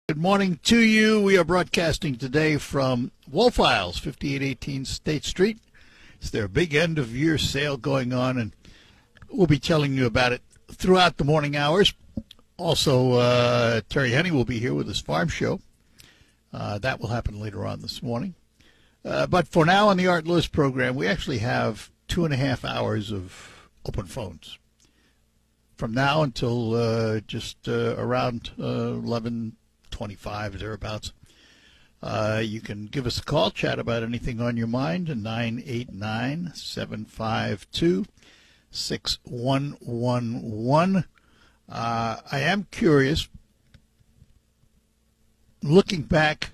Good morning to you. We are broadcasting today from Wolf Isles, 5818 State Street. It's their big end of year sale going on, and we'll be telling you about it throughout the morning hours. Also, Terry Henney will be here with his farm show. That will happen later on this morning. But for now on the Art Lewis program, we actually have 2.5 hours of open phones. From now until just around 11:25, thereabouts. You can give us a call, chat about anything on your mind, 989-752-6111. I am curious, looking back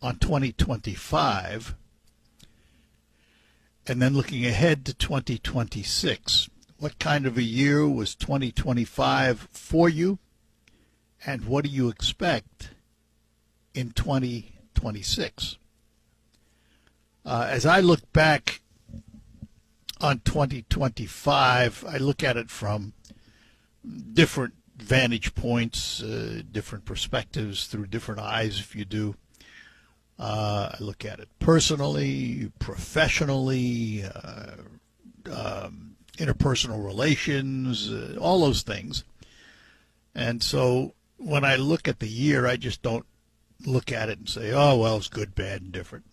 on 2025 and then looking ahead to 2026, what kind of a year was 2025 for you? And what do you expect in 2026? As I look back on 2025, I look at it from different vantage points, different perspectives, through different eyes, if you do. I look at it personally, professionally, interpersonal relations, all those things. And so when I look at the year, I just don't look at it and say, oh, well, it's good, bad, and different.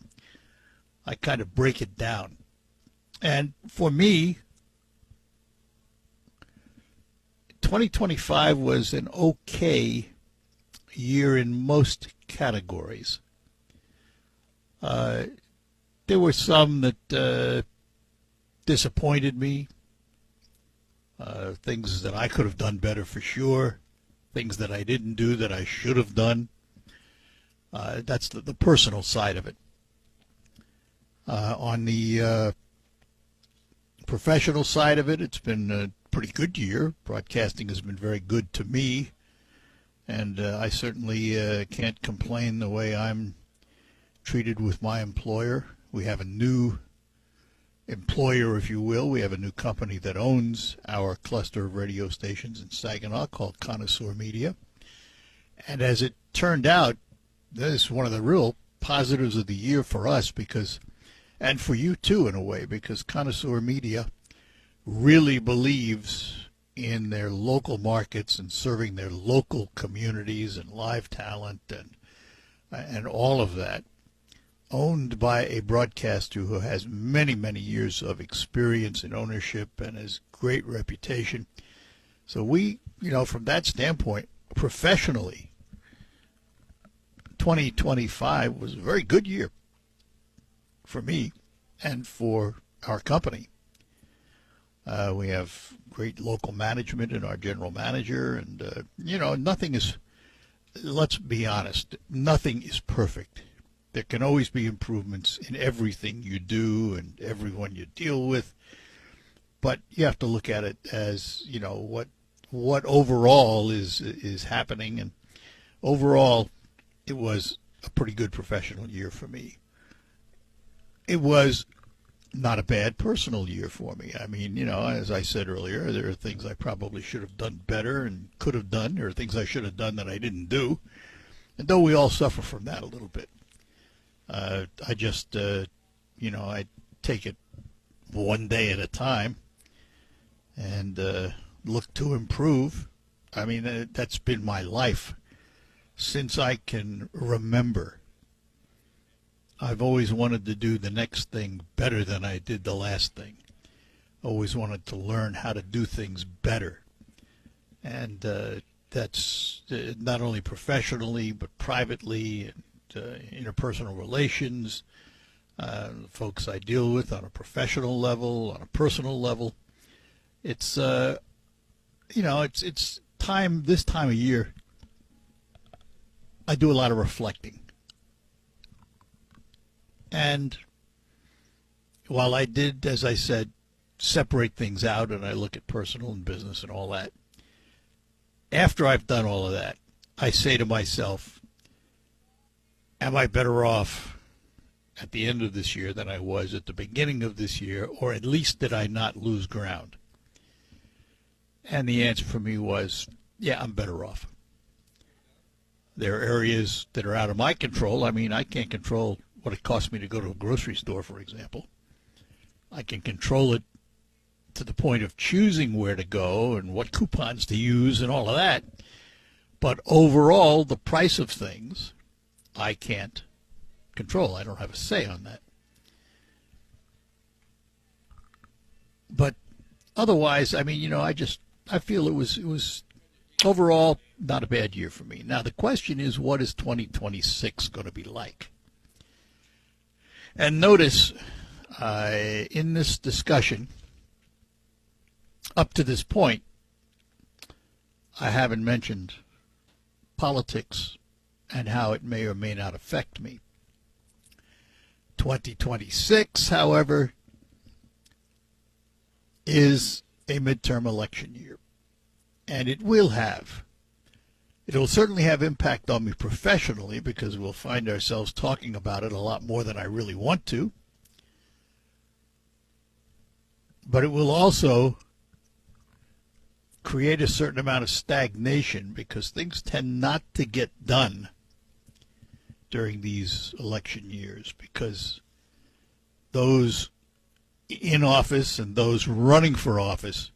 I kind of break it down. And for me, 2025 was an okay year in most categories. There were some that disappointed me, things that I could have done better for sure, things that I didn't do that I should have done. That's the personal side of it. On the professional side of it, it's been a pretty good year. Broadcasting has been very good to me, and I certainly can't complain the way I'm treated with my employer. We have a new employer, if you will. We have a new company that owns our cluster of radio stations in Saginaw called Connoisseur Media. And as it turned out, this is one of the real positives of the year for us, because, and for you too in a way, because Connoisseur Media really believes in their local markets and serving their local communities and live talent and all of that. Owned by a broadcaster who has many, many years of experience in ownership and has great reputation. So we, from that standpoint, professionally, 2025 was a very good year for me and for our company. We have great local management in our general manager, and, nothing is, let's be honest, nothing is perfect. There can always be improvements in everything you do and everyone you deal with, but you have to look at it as, what overall is happening. And overall, it was a pretty good professional year for me. It was not a bad personal year for me. I mean, as I said earlier, there are things I probably should have done better and could have done. There are things I should have done that I didn't do. And though we all suffer from that a little bit. I just, I take it one day at a time and look to improve. I mean, that's been my life since I can remember. I've always wanted to do the next thing better than I did the last thing. Always wanted to learn how to do things better. And that's not only professionally, but privately, and interpersonal relations, folks I deal with on a professional level, on a personal level. It's, it's time, this time of year, I do a lot of reflecting. And while I did, as I said, separate things out and I look at personal and business and all that, after I've done all of that, I say to myself, am I better off at the end of this year than I was at the beginning of this year, or at least did I not lose ground? And the answer for me was, yeah, I'm better off. There are areas that are out of my control. I mean, I can't control what it costs me to go to a grocery store, for example. I can control it to the point of choosing where to go and what coupons to use and all of that. But overall, the price of things, I can't control. I don't have a say on that. But otherwise, I mean, I feel it was overall not a bad year for me. Now, the question is, what is 2026 going to be like? And notice, in this discussion, up to this point, I haven't mentioned politics and how it may or may not affect me. 2026, however, is a midterm election year, and it'll certainly have impact on me professionally, because we'll find ourselves talking about it a lot more than I really want to. But it will also create a certain amount of stagnation, because things tend not to get done during these election years, because those in office and those running for office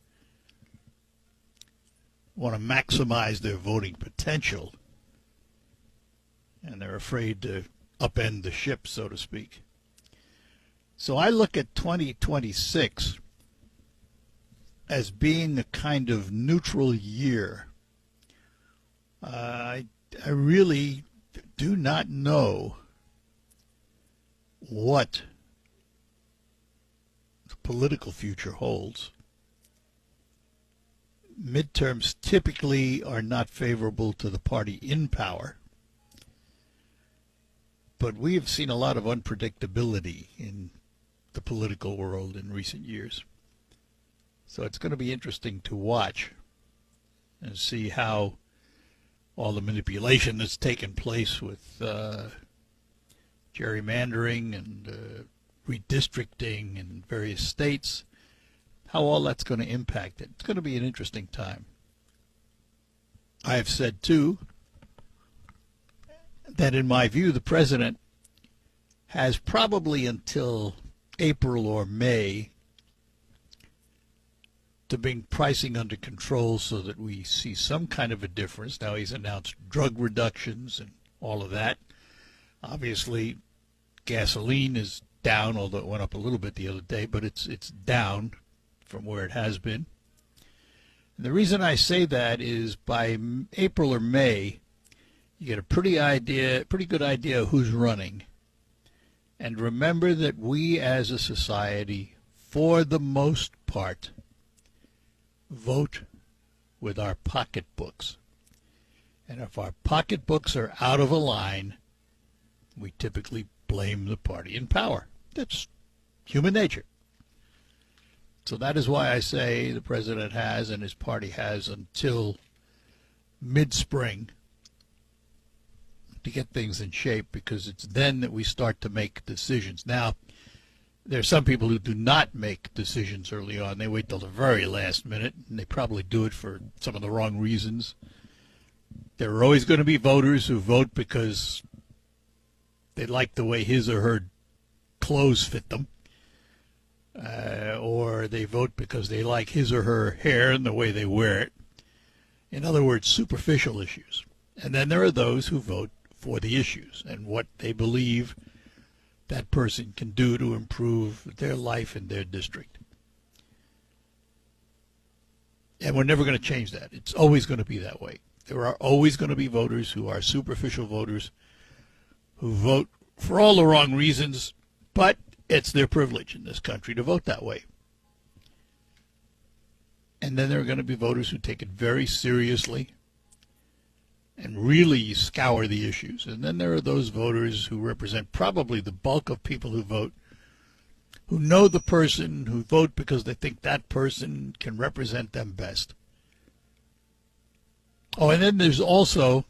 want to maximize their voting potential, and they're afraid to upend the ship, so to speak. So I look at 2026 as being a kind of neutral year. I really do not know what the political future holds. Midterms typically are not favorable to the party in power, but we have seen a lot of unpredictability in the political world in recent years. So it's going to be interesting to watch and see how all the manipulation that's taken place with gerrymandering and redistricting in various states, how all that's going to impact it. It's going to be an interesting time. I have said, too, that in my view, the president has probably until April or May to bring pricing under control so that we see some kind of a difference. Now, he's announced drug reductions and all of that. Obviously, gasoline is down, although it went up a little bit the other day, but it's down from where it has been. And the reason I say that is by April or May, you get a pretty good idea of who's running. And remember that we as a society, for the most part, vote with our pocketbooks. And if our pocketbooks are out of a line, we typically blame the party in power. That's human nature. So that is why I say the president has and his party has until mid-spring to get things in shape, because it's then that we start to make decisions. Now, there are some people who do not make decisions early on. They wait till the very last minute, and they probably do it for some of the wrong reasons. There are always going to be voters who vote because they like the way his or her clothes fit them, or they vote because they like his or her hair and the way they wear it. In other words, superficial issues. And then there are those who vote for the issues and what they believe that person can do to improve their life in their district. And we're never going to change that. It's always going to be that way. There are always going to be voters who are superficial voters who vote for all the wrong reasons, but it's their privilege in this country to vote that way. And then there are going to be voters who take it very seriously and really scour the issues. And then there are those voters who represent probably the bulk of people who vote, who know the person, who vote because they think that person can represent them best. Oh, and then there's also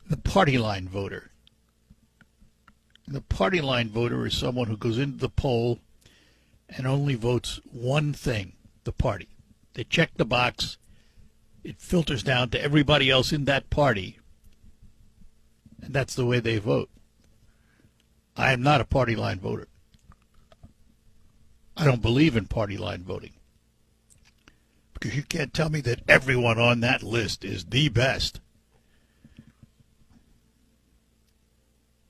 the party line voter. The party line voter is someone who goes into the poll and only votes one thing, the party. They check the box, it filters down to everybody else in that party, and that's the way they vote. I am not a party line voter. I don't believe in party line voting, because you can't tell me that everyone on that list is the best.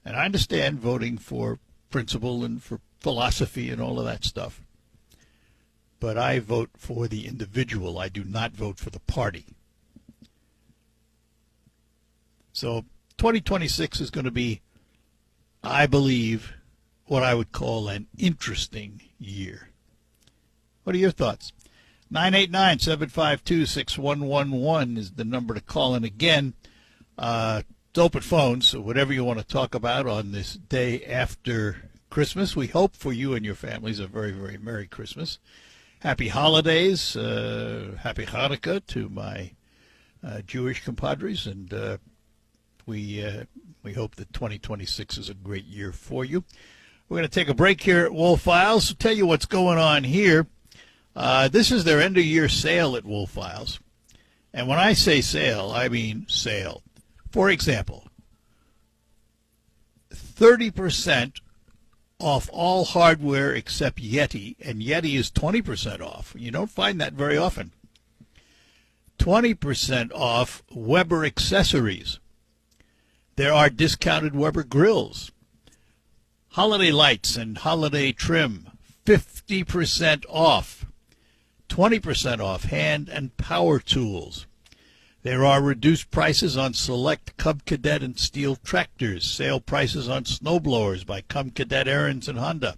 And I understand voting for principle and for philosophy and all of that stuff, but I vote for the individual. I do not vote for the party. So 2026 is going to be, I believe, what I would call an interesting year. What are your thoughts? 989-752-6111 is the number to call in. Again, it's open phone, so whatever you want to talk about on this day after Christmas, we hope for you and your families a very, very Merry Christmas. Happy holidays, happy Hanukkah to my Jewish compadres, and we hope that 2026 is a great year for you. We're going to take a break here at Wolf Files to tell you what's going on here. This is their end-of-year sale at Wolf Files. And when I say sale, I mean sale. For example, 30% off all hardware except Yeti, and Yeti is 20% off. You don't find that very often. 20% off Weber accessories. There are discounted Weber grills. Holiday lights and holiday trim, 50% off. 20% off hand and power tools. There are reduced prices on select Cub Cadet and Steel tractors. Sale prices on snowblowers by Cub Cadet, Ariens, and Honda.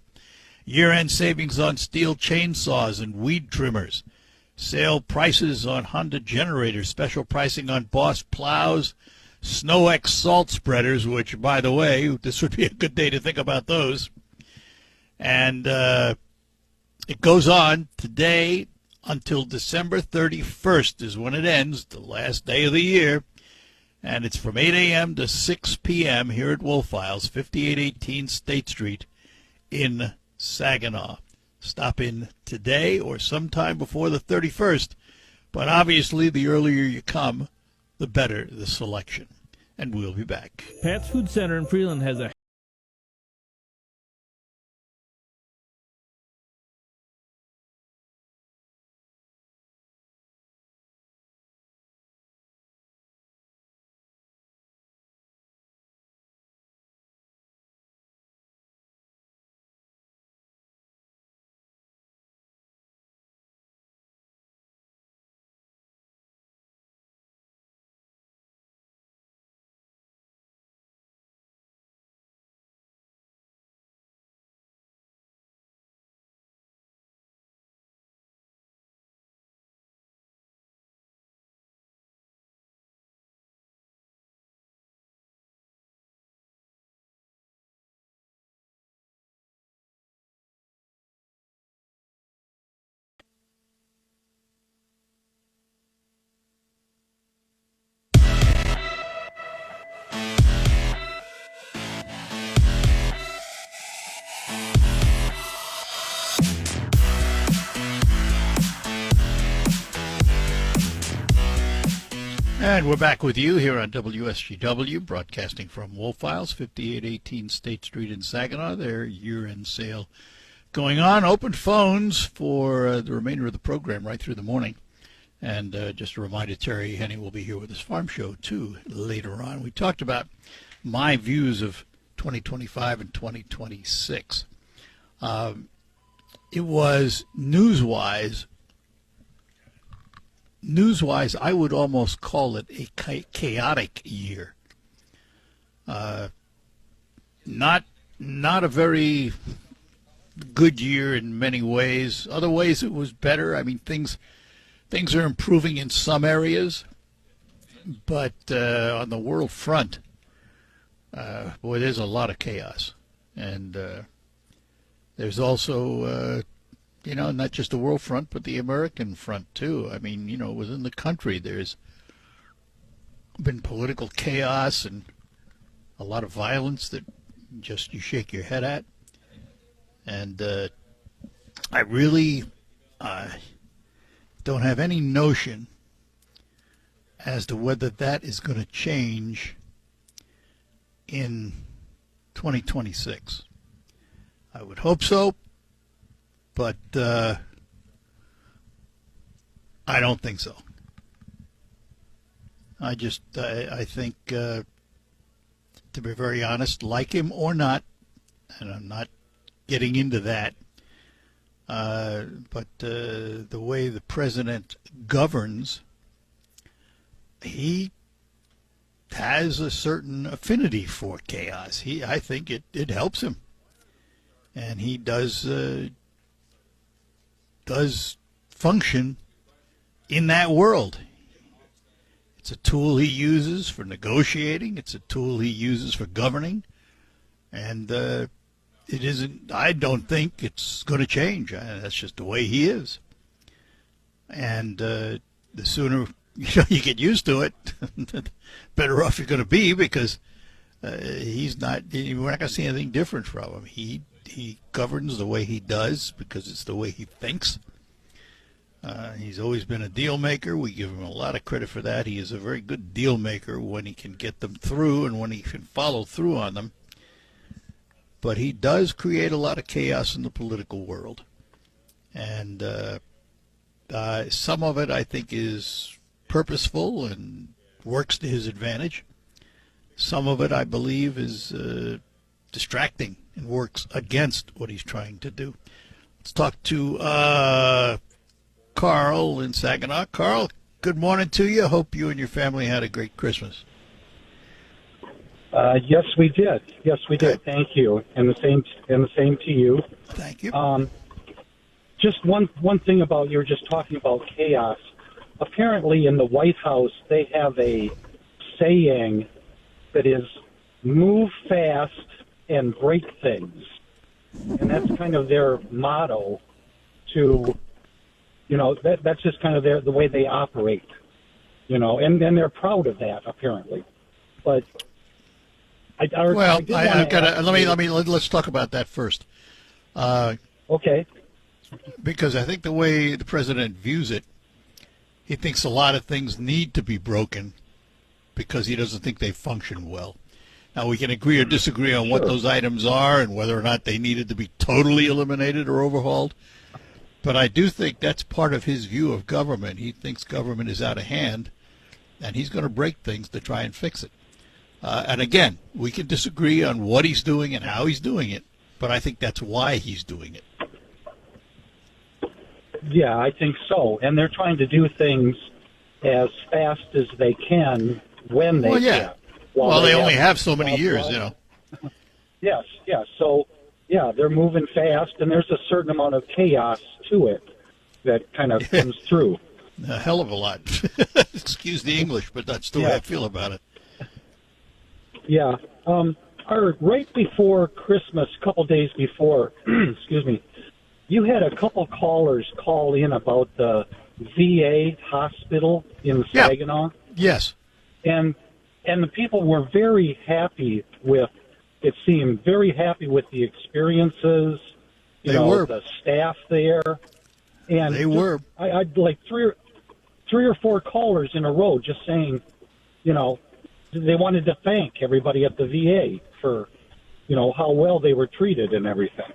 Year-end savings on Steel chainsaws and weed trimmers. Sale prices on Honda generators. Special pricing on Boss plows. SnowX salt spreaders, which, by the way, this would be a good day to think about those. And it goes on today until December 31st is when it ends, the last day of the year. And it's from 8 a.m. to 6 p.m. here at Wolf Files, 5818 State Street in Saginaw. Stop in today or sometime before the 31st. But obviously, the earlier you come, the better the selection. And we'll be back. Pat's Food Center in Freeland has a And we're back with you here on WSGW, broadcasting from Wolf Files, 5818 State Street in Saginaw. Their year-end sale going on. Open phones for the remainder of the program right through the morning. And just a reminder, Terry Henney will be here with his farm show, too, later on. We talked about my views of 2025 and 2026. It was news-wise, I would almost call it a chaotic year. Not a very good year in many ways. Other ways it was better. I mean, things are improving in some areas, but on the world front, boy, there's a lot of chaos. And there's also not just the world front, but the American front, too. I mean, within the country, there's been political chaos and a lot of violence that just you shake your head at. And I really don't have any notion as to whether that is going to change in 2026. I would hope so, but I don't think so. I think, to be very honest, like him or not, and I'm not getting into that, but the way the president governs, he has a certain affinity for chaos. I think it helps him, and he does function in that world. It's a tool he uses for negotiating. It's a tool he uses for governing, and it isn't. I don't think it's going to change. That's just the way he is, and the sooner you get used to it, the better off you're going to be, because he's not. We're not going to see anything different from him. He governs the way he does because it's the way he thinks. He's always been a deal maker. We give him a lot of credit for that. He is a very good deal maker when he can get them through and when he can follow through on them. But he does create a lot of chaos in the political world. And some of it, I think, is purposeful and works to his advantage. Some of it, I believe, is distracting and works against what he's trying to do. Let's talk to Carl in Saginaw. Carl, good morning to you. Hope you and your family had a great Christmas. Yes, we did. Yes, we did. Thank you, and the same to you. Thank you. Just one thing about, you were just talking about chaos. Apparently, in the White House, they have a saying that is "move fast and break things," and that's kind of their motto. That's just kind of the way they operate. And they're proud of that, apparently. But let's talk about that first. Okay. Because I think the way the president views it, he thinks a lot of things need to be broken because he doesn't think they function well. Now, we can agree or disagree on what those items are and whether or not they needed to be totally eliminated or overhauled. But I do think that's part of his view of government. He thinks government is out of hand, and he's going to break things to try and fix it. And again, we can disagree on what he's doing and how he's doing it, but I think that's why he's doing it. Yeah, I think so. And they're trying to do things as fast as they can when they can. Well, they only have so many years, Yes. So, yeah, they're moving fast, and there's a certain amount of chaos to it that kind of comes through. A hell of a lot. Excuse the English, but that's the way I feel about it. Yeah. Right before Christmas, a couple days before, excuse me, you had a couple callers call in about the VA hospital in Saginaw. Yes. And the people were very happy with, it seemed, very happy with the experiences, the staff there. And they were. I'd like three or four callers in a row just saying, they wanted to thank everybody at the VA for, how well they were treated and everything.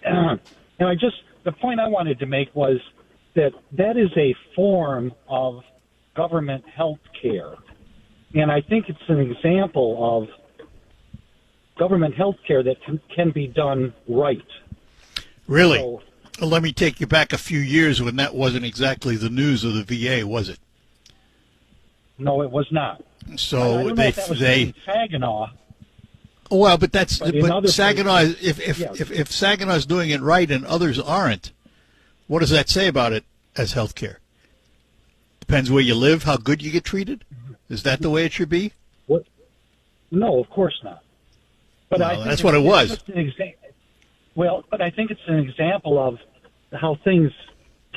And the point I wanted to make was that is a form of government health care. And I think it's an example of government health care that can be done right. Really? So, well, let me take you back a few years when that wasn't exactly the news of the VA, was it? No, it was not. So I don't know if that was in Saginaw. Well, but Saginaw. Places, if Saginaw's doing it right and others aren't, what does that say about it as health care? Depends where you live, how good you get treated. Is that the way it should be? What? No, of course not. But no, that's what it was. But I think it's an example of how things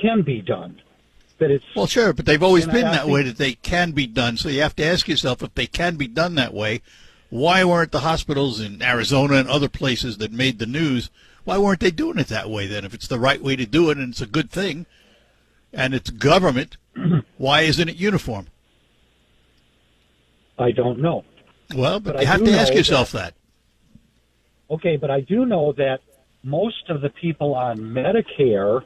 can be done. That it's well, sure, but they've always been that way, that they can be done. So you have to ask yourself, if they can be done that way, why weren't the hospitals in Arizona and other places that made the news, why weren't they doing it that way then? If it's the right way to do it and it's a good thing and it's government, why isn't it uniform? I don't know. Well, but But you I have do to ask know yourself that. Okay, but I do know that most of the people on Medicare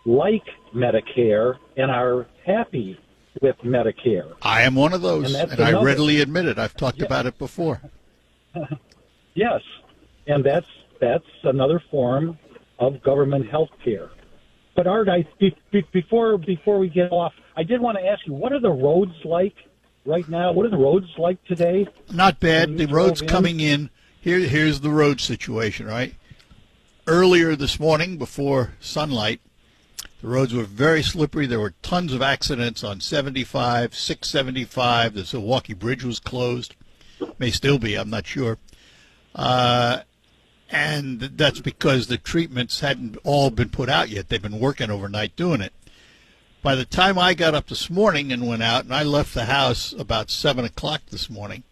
like Medicare and are happy with Medicare. I am one of those, And that's and I another- readily admit it. I've talked about it before. Yes, and that's another form of government health care. But Art, before we get off, I did want to ask you, what are the roads like right now? What are the roads like today? Not bad. When The you roads drove in? coming in. Here's the road situation, right? Earlier this morning, before sunlight, the roads were very slippery. There were tons of accidents on 75, 675. The Milwaukee Bridge was closed. May still be, I'm not sure. And that's because the treatments hadn't all been put out yet. They've been working overnight doing it. By the time I got up this morning and went out, and I left the house about 7 o'clock this morning,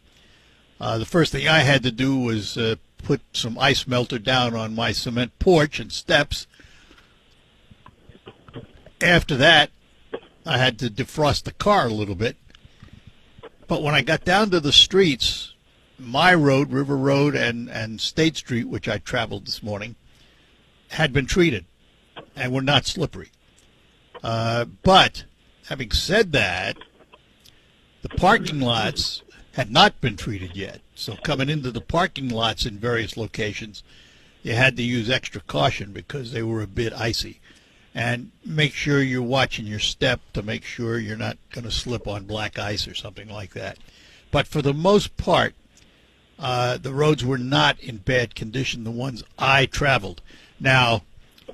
the first thing I had to do was put some ice melter down on my cement porch and steps. After that, I had to defrost the car a little bit. But when I got down to the streets, my road, River Road, and State Street, which I traveled this morning, had been treated and were not slippery. But having said that, the parking lots had not been treated yet. So coming into the parking lots in various locations, you had to use extra caution because they were a bit icy. And make sure you're watching your step to make sure you're not going to slip on black ice or something like that. But for the most part, the roads were not in bad condition, the ones I traveled. Now,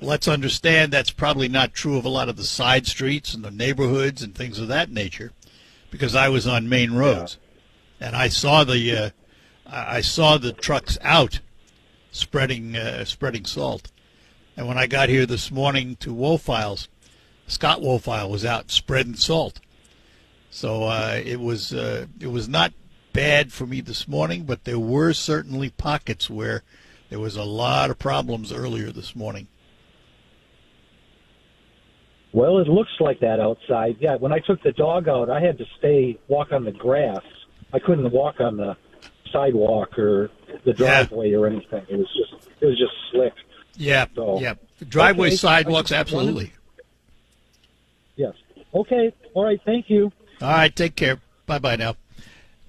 let's understand that's probably not true of a lot of the side streets and the neighborhoods and things of that nature, because I was on main roads, and I saw the trucks out spreading salt. And when I got here this morning to Wofiles, Scott Wofile was out spreading salt. So it was not bad for me this morning, but there were certainly pockets where there was a lot of problems earlier this morning. Well, it looks like that outside. Yeah, when I took the dog out, I had to walk on the grass. I couldn't walk on the sidewalk or the driveway or anything. It was just slick. Yeah, So, yeah. Driveway, okay. sidewalks, absolutely. Yes. Okay. All right. Thank you. All right, take care. Bye-bye now.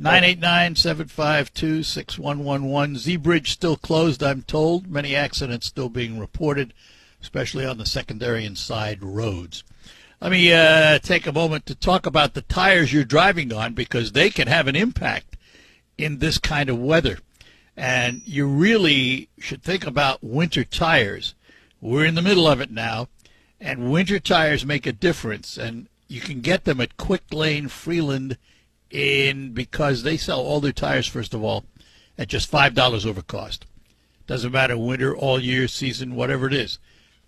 989-752-6111. Z-Bridge still closed, I'm told. Many accidents still being reported, especially on the secondary and side roads. Let me take a moment to talk about the tires you're driving on, because they can have an impact in this kind of weather. And you really should think about winter tires. We're in the middle of it now, and winter tires make a difference. And you can get them at Quick Lane Freeland because they sell all their tires, first of all, at just $5 over cost. Doesn't matter winter, all year, season, whatever it is.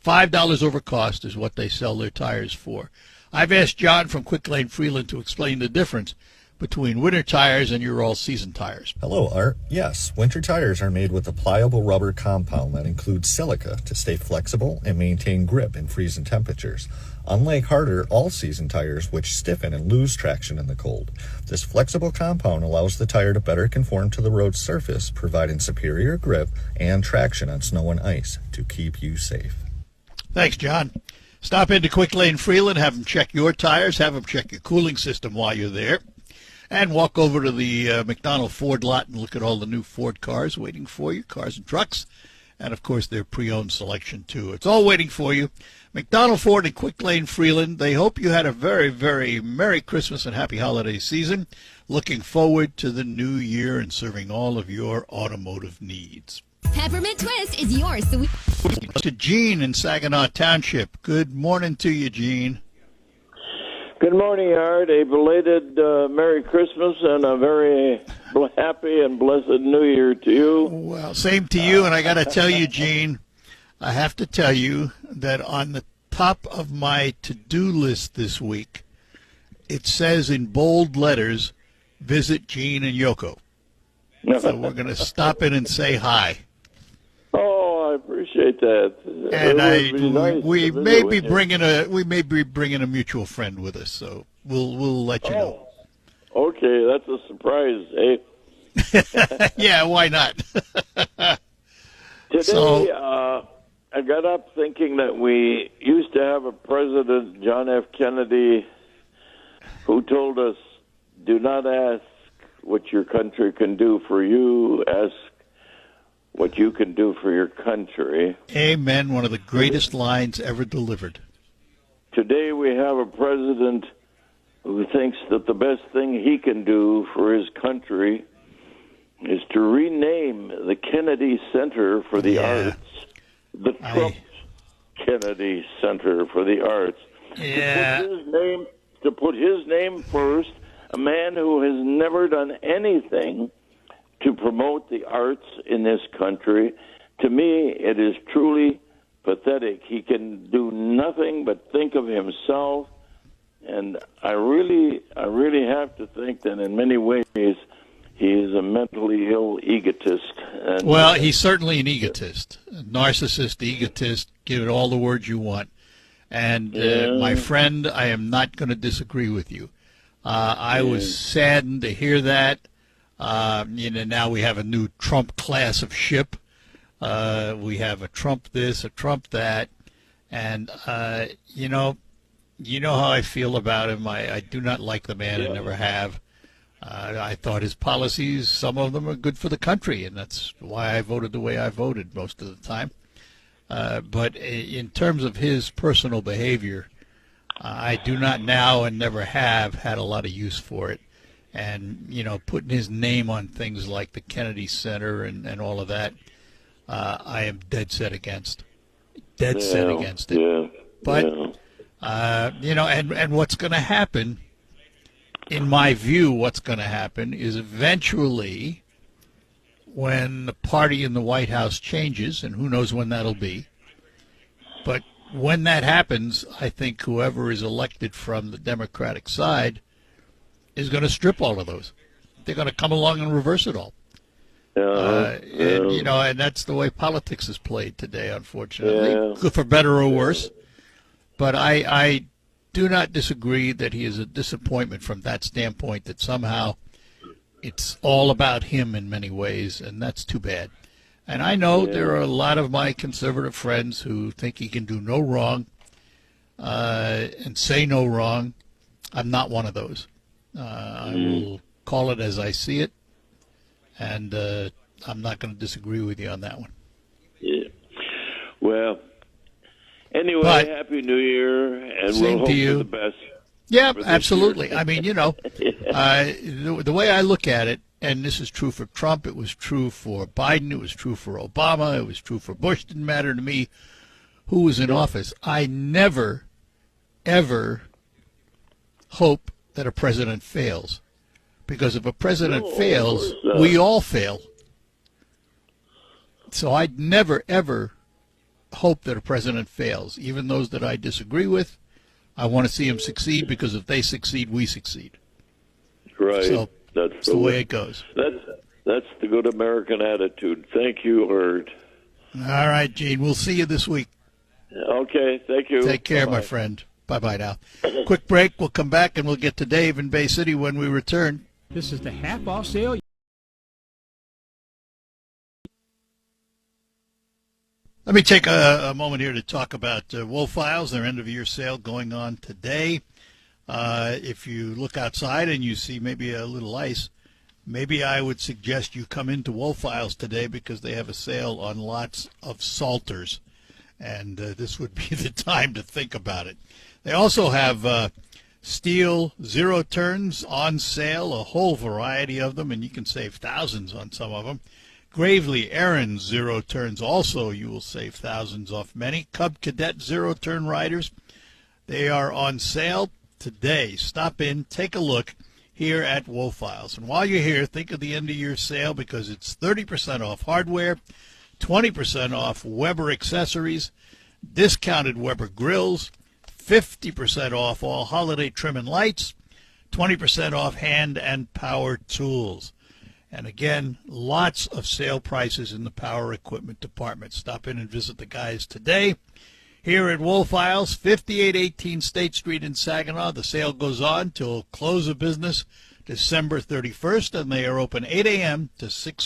$5 over cost is what they sell their tires for. I've asked John from Quick Lane Freeland to explain the difference between winter tires and your all-season tires. Hello, Art. Yes, winter tires are made with a pliable rubber compound that includes silica to stay flexible and maintain grip in freezing temperatures, unlike harder all-season tires which stiffen and lose traction in the cold. This flexible compound allows the tire to better conform to the road surface, providing superior grip and traction on snow and ice to keep you safe. Thanks, John. Stop into Quick Lane Freeland, have them check your tires, have them check your cooling system while you're there, and walk over to the McDonald Ford lot and look at all the new Ford cars waiting for you, cars and trucks, and, of course, their pre-owned selection, too. It's all waiting for you. McDonald Ford and Quick Lane Freeland, they hope you had a very, very Merry Christmas and Happy Holiday season. Looking forward to the new year and serving all of your automotive needs. Peppermint Twist is your sweet. To Gene in Saginaw Township. Good morning to you, Gene. Good morning, Art. A belated Merry Christmas and a very happy and blessed New Year to you. Well, same to you, and I got to tell you, Gene, I have to tell you that on the top of my to-do list this week, it says in bold letters, visit Gene and Yoko. So we're going to stop in and say hi. Oh, I appreciate that. And we may be bringing a mutual friend with us, so we'll let you know. Okay, that's a surprise, eh? Yeah, why not? Today, So- I got up thinking that we used to have a president, John F. Kennedy, who told us, do not ask what your country can do for you, ask what you can do for your country. Amen. One of the greatest lines ever delivered. Today we have a president who thinks that the best thing he can do for his country is to rename the Kennedy Center for the Arts the Trump Kennedy Center for the Arts. Yeah. To put his name first, a man who has never done anything to promote the arts in this country. To me, it is truly pathetic. He can do nothing but think of himself, and I really have to think that in many ways he is a mentally ill egotist. And, Well, he's certainly an egotist, a narcissist, egotist. Give it all the words you want. And my friend, I am not going to disagree with you. I was saddened to hear that. Now we have a new Trump class of ship. We have a Trump this, a Trump that, and you know how I feel about him. I do not like the man, and never have. I thought his policies, some of them are good for the country, and that's why I voted the way I voted most of the time. But in terms of his personal behavior, I do not now and never have had a lot of use for it. And, putting his name on things like the Kennedy Center and all of that, I am dead set against. Dead set against it. Yeah. But, and what's going to happen, in my view, what's going to happen is eventually when the party in the White House changes, and who knows when that'll be, but when that happens, I think whoever is elected from the Democratic side is going to strip all of those. They're going to come along and reverse it all. And that's the way politics is played today, unfortunately, for better or worse. But I do not disagree that he is a disappointment from that standpoint, that somehow it's all about him in many ways, and that's too bad. And I know there are a lot of my conservative friends who think he can do no wrong and say no wrong. I'm not one of those. I will call it as I see it, and I'm not going to disagree with you on that one. Yeah. Well, anyway, But Happy New Year, and same we'll hope to you. for the best. Yeah, for this absolutely. year. I mean, the way I look at it, and this is true for Trump, it was true for Biden, it was true for Obama, it was true for Bush. Didn't matter to me who was in office. I never, ever hope that a president fails. Because if a president fails, we all fail. So I'd never, ever hope that a president fails. Even those that I disagree with, I want to see them succeed, because if they succeed, we succeed. Right. So that's the way it goes. That's the good American attitude. Thank you, Erd. All right, Gene. We'll see you this week. Okay, thank you. Take care, Bye-bye. my friend. Bye-bye now. Quick break. We'll come back, and we'll get to Dave in Bay City when we return. This is the half-off sale. Let me take a moment here to talk about Wolf Files, their end-of-year sale going on today. If you look outside and you see maybe a little ice, maybe I would suggest you come into Wolf Files today, because they have a sale on lots of salters, and this would be the time to think about it. They also have steel zero turns on sale, a whole variety of them, and you can save thousands on some of them. Gravely Aaron zero turns also, you will save thousands off many. Cub Cadet zero turn riders, they are on sale today. Stop in, take a look here at Wolf Files. And while you're here, think of the end of year sale, because it's 30% off hardware, 20% off Weber accessories, discounted Weber grills, 50% off all holiday trim and lights, 20% off hand and power tools. And again, lots of sale prices in the power equipment department. Stop in and visit the guys today here at Wolf Files, 5818 State Street in Saginaw. The sale goes on till close of business December 31st, and they are open 8 a.m. to 6